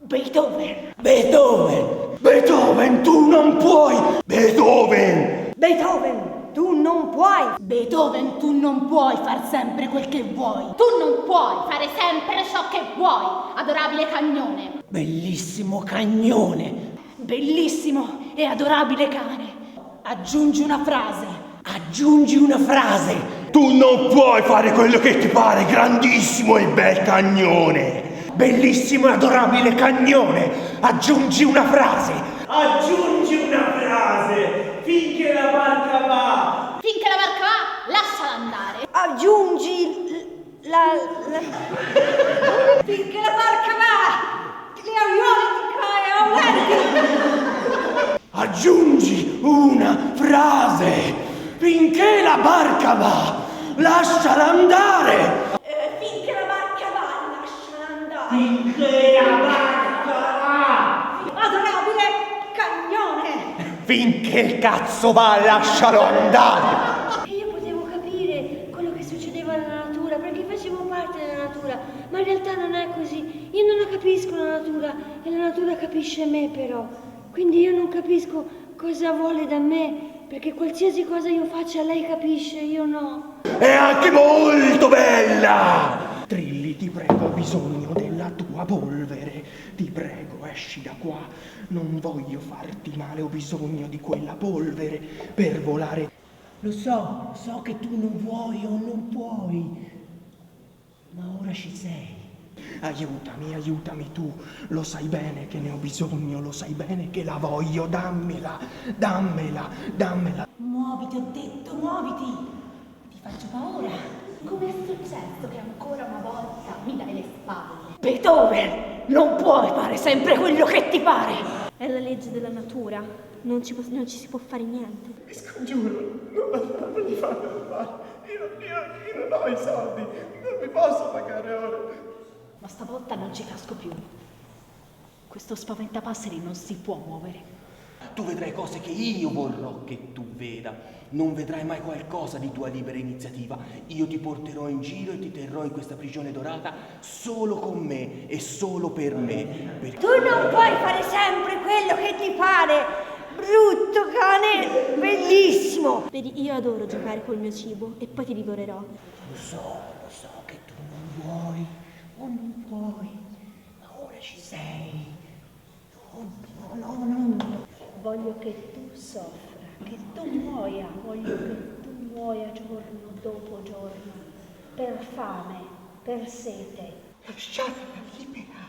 Beethoven. Beethoven. Beethoven, tu non puoi. Beethoven. Beethoven, tu non puoi. Beethoven, tu non puoi far sempre quel che vuoi. Tu non puoi fare sempre ciò che vuoi, adorabile cagnone. Bellissimo cagnone. Bellissimo e adorabile cane. Aggiungi una frase. Aggiungi una frase. Tu non puoi fare quello che ti pare, grandissimo e bel cagnone. Bellissimo e adorabile cagnone. Aggiungi una frase. Aggiungi una frase. Finché la barca va. Finché la barca va, lasciala andare. Aggiungi finché la barca va, le aiuole di Aulenti. Aggiungi una frase. Finché la barca va, lasciala andare. Finché la barca va, lasciala andare. Finché la barca va. Adorabile cagnone. Finché il cazzo va, lascialo andare. E io potevo capire quello che succedeva nella natura perché facevo parte della natura, ma in realtà non è così. Io non la capisco la natura e la natura capisce me però. Quindi io non capisco cosa vuole da me, perché qualsiasi cosa io faccia lei capisce, io no. È anche molto bella. Trilli, ti prego, ho bisogno della tua polvere. Ti prego, esci da qua. Non voglio farti male, ho bisogno di quella polvere per volare. Lo so che tu non vuoi o non puoi, ma ora ci sei. Aiutami tu, lo sai bene che ne ho bisogno, lo sai bene che la voglio, dammela. Muoviti, ho detto, muoviti. Ti faccio paura. Come è successo che ancora una volta mi dai le spalle? Beethoven, non puoi fare sempre quello che ti pare. È la legge della natura, non ci si può fare niente. Mi scongiuro, non mi fate del male. Io non ho i soldi, non mi posso pagare ora. Ma stavolta non ci casco più. Questo spaventapasseri non si può muovere. Tu vedrai cose che io vorrò che tu veda. Non vedrai mai qualcosa di tua libera iniziativa. Io ti porterò in giro e ti terrò in questa prigione dorata solo con me e solo per me. Tu non puoi fare sempre quello che ti pare. Brutto cane, bellissimo. Vedi, io adoro giocare col mio cibo e poi ti divorerò. Lo so che tu non vuoi o non puoi, ma ora ci sei. No. Voglio che tu soffra, che tu muoia. Voglio che tu muoia giorno dopo giorno. Per fame, per sete. Lasciatela libera,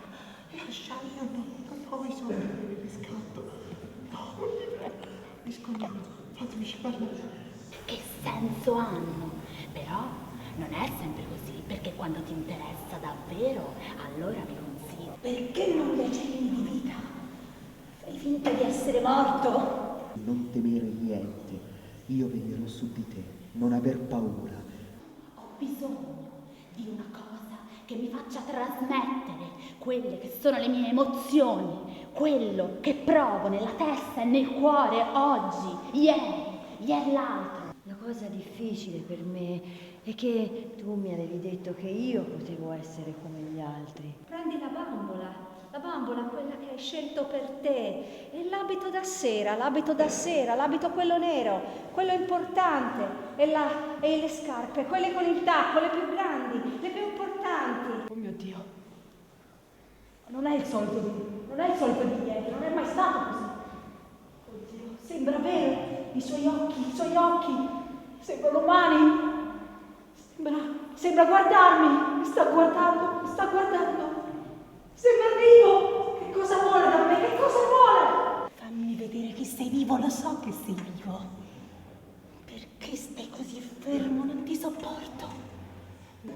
lasciatela, non ho i soldi per il riscatto. No, vi prego, mi scongiuro, fatemi parlare. Che senso hanno? Però non è sempre così, perché quando ti interessa davvero, allora mi consigli. Perché non mi accendi di vita? Fai finta di essere morto? Non temere niente, io veglierò su di te, non aver paura. Ho bisogno di una cosa che mi faccia trasmettere quelle che sono le mie emozioni, quello che provo nella testa e nel cuore oggi, ieri l'altro. La cosa difficile per me è che tu mi avevi detto che io potevo essere come gli altri. Prendi la bambola, quella che hai scelto per te, e l'abito da sera, l'abito quello nero, quello importante, e le scarpe, quelle con il tacco, le più grandi, le più importanti. Oh mio Dio, non è il solito di ieri, non è mai stato così. Oddio, sembra vero, i suoi occhi, sembrano umani, sembra guardarmi, mi sta guardando. Sembra vivo! Che cosa vuole da me? Che cosa vuole? Fammi vedere che sei vivo, lo so che sei vivo. Perché stai così fermo? Non ti sopporto.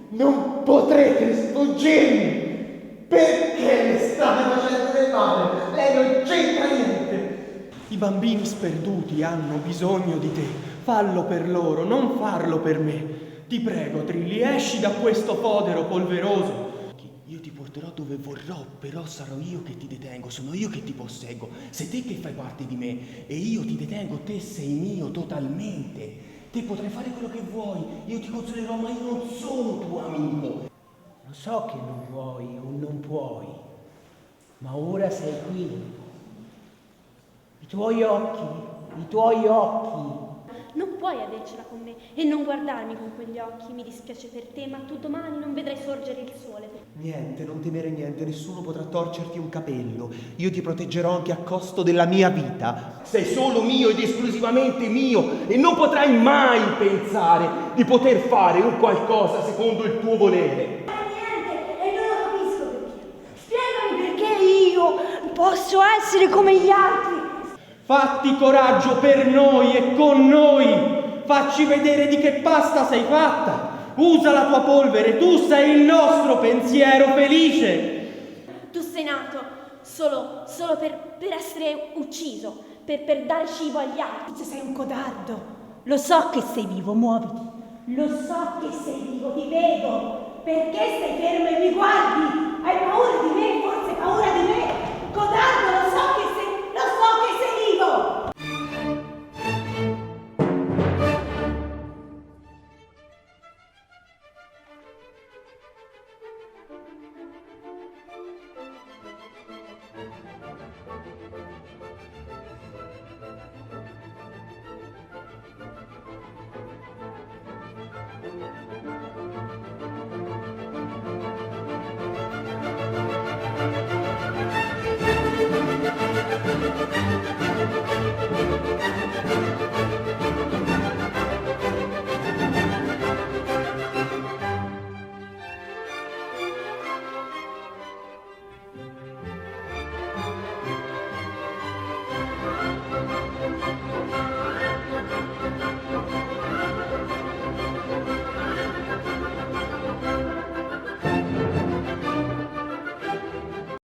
Non potrete sfuggirmi! Perché le state facendo del male? Lei non c'entra niente! I bambini sperduti hanno bisogno di te. Fallo per loro, non farlo per me. Ti prego, Trilli, esci da questo fodero polveroso. Io ti porterò dove vorrò, però sarò io che ti detengo, sono io che ti posseggo. Sei te che fai parte di me e io ti detengo, te sei mio totalmente. Te potrai fare quello che vuoi, io ti consolerò, ma io non sono tuo amico. Lo so che non vuoi o non puoi, Ma ora sei qui. I tuoi occhi. Non puoi avercela con me e non guardarmi con quegli occhi. Mi dispiace per te, ma tu domani non vedrai sorgere il sole. Niente, non temere niente, nessuno potrà torcerti un capello. Io ti proteggerò anche a costo della mia vita. Sei solo mio ed esclusivamente mio e non potrai mai pensare di poter fare un qualcosa secondo il tuo volere. Niente, e non lo capisco perché. Spiegami perché io posso essere come gli altri. Fatti coraggio per noi e con noi. Facci vedere di che pasta sei fatta. Usa la tua polvere, tu sei il nostro pensiero felice. Tu sei nato solo per essere ucciso, per dare cibo agli altri. Sei un codardo. Lo so che sei vivo, muoviti. Lo so che sei vivo, ti vedo. Perché stai fermo e mi guardi? Hai paura di me? Forse paura di me? Codardo, lo so che sei vivo.